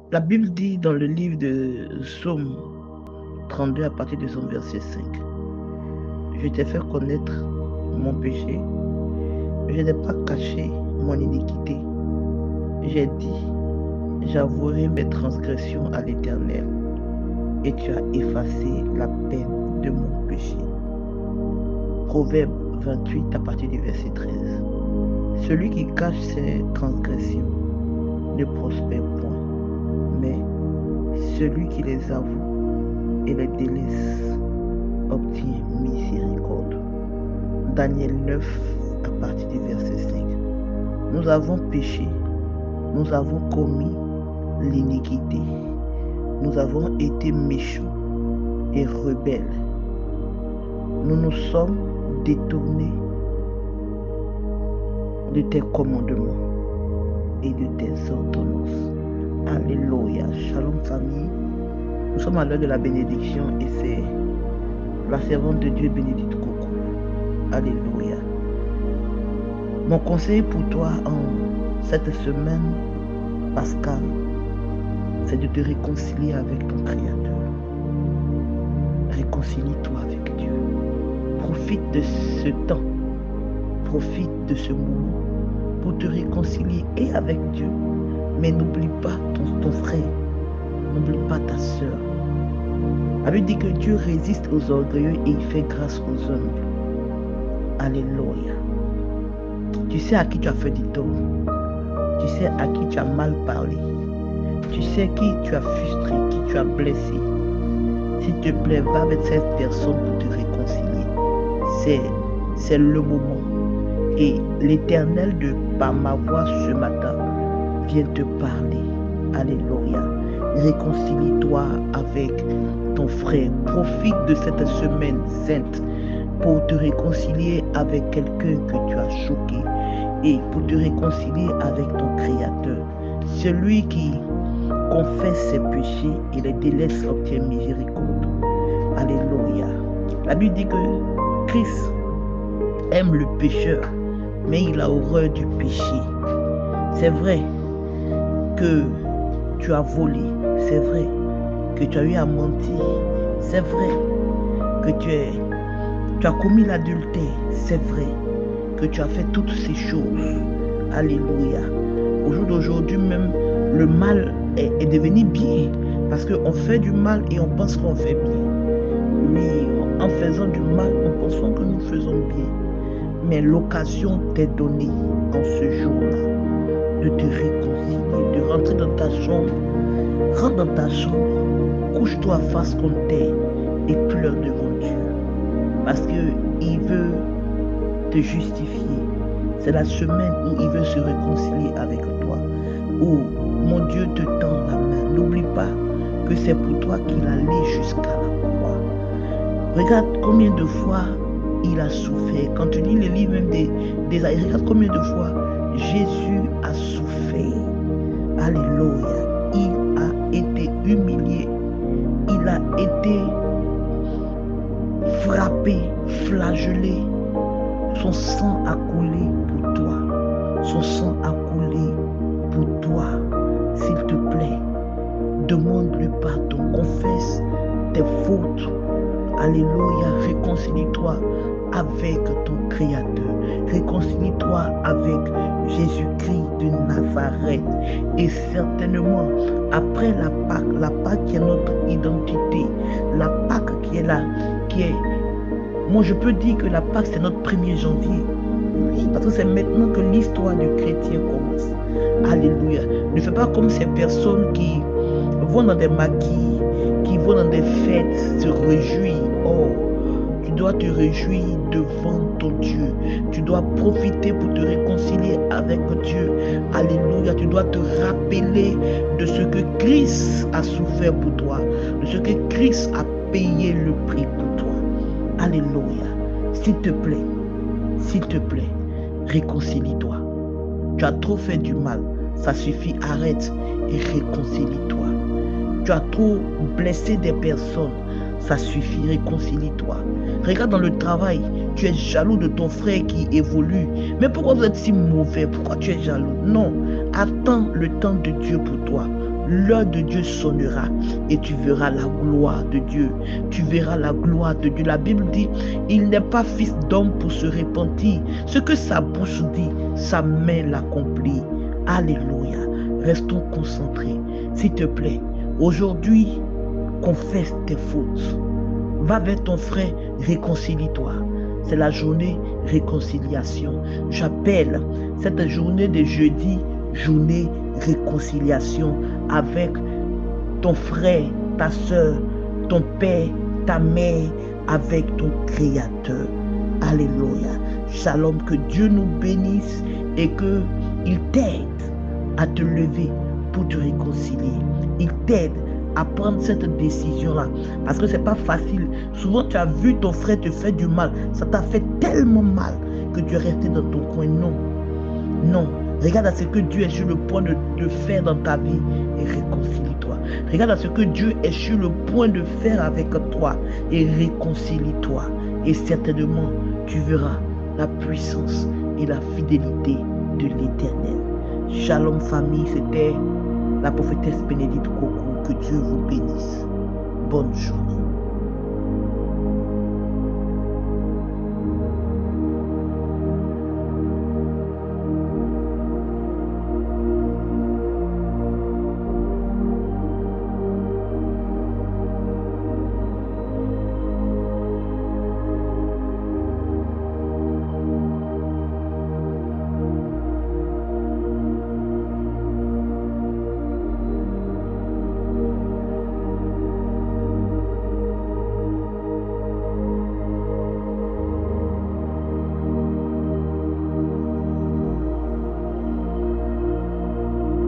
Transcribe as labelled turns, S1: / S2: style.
S1: La Bible dit dans le livre de Psaume 32 à partir de son verset 5, je t'ai fait connaître mon péché, je n'ai pas caché mon iniquité. J'ai dit, j'avouerai mes transgressions à l'Éternel, et tu as effacé la peine de mon péché. Proverbe 28 à partir du verset 13. Celui qui cache ses transgressions ne prospère point, mais celui qui les avoue et les délaisse obtient miséricorde. Daniel 9 à partir du verset 5. Nous avons péché, nous avons commis l'iniquité, nous avons été méchants et rebelles. Nous nous sommes détournés de tes commandements et de tes ordonnances. Alléluia. Shalom famille. Nous sommes à l'heure de la bénédiction et c'est la servante de Dieu Bénédicte Coco. Alléluia. Mon conseil pour toi en cette semaine pascale, c'est de te réconcilier avec ton Créateur. Réconcilie-toi avec Dieu. Profite de ce temps, profite de ce moment pour te réconcilier et avec Dieu. Mais n'oublie pas ton frère, n'oublie pas ta soeur. La Bible dit que Dieu résiste aux orgueilleux et il fait grâce aux humbles. Alléluia. Tu sais à qui tu as fait du tort. Tu sais à qui tu as mal parlé. Tu sais qui tu as frustré, qui tu as blessé. S'il te plaît, va avec cette personne pour te réconcilier. C'est le moment. Et l'Éternel, par ma voix ce matin, vient te parler. Alléluia. Réconcilie-toi avec ton frère. Profite de cette semaine sainte pour te réconcilier avec quelqu'un que tu as choqué et pour te réconcilier avec ton Créateur. Celui qui confesse ses péchés et les délaisse obtient miséricorde. Alléluia. La Bible dit que Christ aime le pécheur, mais il a horreur du péché. C'est vrai que tu as volé, c'est vrai que tu as eu à mentir, c'est vrai que tu as commis l'adultère, c'est vrai que tu as fait toutes ces choses. Alléluia. Au jour d'aujourd'hui même, le mal est devenu bien parce qu'on fait du mal et on pense qu'on fait bien. Oui, en faisant du mal, on pense que nous faisons bien. Mais l'occasion t'est donnée en ce jour-là de te réconcilier, de rentrer dans ta chambre. Rentre dans ta chambre, couche-toi face contre terre et pleure devant Dieu. Parce qu'il veut te justifier. C'est la semaine où il veut se réconcilier avec toi. Où mon Dieu te tend la main. N'oublie pas que c'est pour toi qu'il allait jusqu'à la croix. Regarde combien de fois il a souffert. Quand tu lis les livres même des regarde combien de fois Jésus a souffert. Alléluia. Il a été humilié. Il a été frappé, flagellé. Son sang a coulé pour toi. Son sang a coulé pour toi. S'il te plaît, demande-lui pardon. Confesse tes fautes. Alléluia. Réconcilie-toi avec ton Créateur. Réconcilie-toi avec Jésus-Christ de Nazareth. Et certainement, après la Pâque qui est notre identité, la Pâque qui est là, moi je peux dire que la Pâque c'est notre 1er janvier. Oui, parce que c'est maintenant que l'histoire du chrétien commence. Alléluia. Ne fais pas comme ces personnes qui vont dans des maquis, qui vont dans des fêtes, se réjouir. Oh, tu dois te réjouir devant ton Dieu. Tu dois profiter pour te réconcilier avec Dieu. Alléluia. Tu dois te rappeler de ce que Christ a souffert pour toi, de ce que Christ a payé le prix pour toi. Alléluia. S'il te plaît, réconcilie-toi. Tu as trop fait du mal. Ça suffit, arrête et réconcilie-toi. Tu as trop blessé des personnes. Ça suffit, réconcilie-toi. Regarde dans le travail, tu es jaloux de ton frère qui évolue. Mais pourquoi vous êtes si mauvais? Pourquoi tu es jaloux? Non, attends le temps de Dieu pour toi. l'heure de Dieu sonnera et tu verras la gloire de Dieu. Tu verras la gloire de Dieu. La Bible dit, il n'est pas fils d'homme pour se repentir. Ce que sa bouche dit, sa main l'accomplit. Alléluia. Restons concentrés. S'il te plaît, aujourd'hui, confesse tes fautes. Va vers ton frère, réconcilie-toi. C'est la journée réconciliation. J'appelle cette journée de jeudi, journée réconciliation avec ton frère, ta soeur, ton père, ta mère, avec ton Créateur. Alléluia. Shalom, que Dieu nous bénisse et qu'il t'aide à te lever pour te réconcilier. Il t'aide à prendre cette décision-là. Parce que c'est pas facile. Souvent, tu as vu ton frère te faire du mal. Ça t'a fait tellement mal que tu es resté dans ton coin. Non. Non. Regarde à ce que Dieu est sur le point de faire dans ta vie et réconcilie-toi. Regarde à ce que Dieu est sur le point de faire avec toi et réconcilie-toi. Et certainement, tu verras la puissance et la fidélité de l'Éternel. Shalom famille, c'était la prophétesse Bénédicte Coco. Que Dieu vous bénisse. Bonne journée.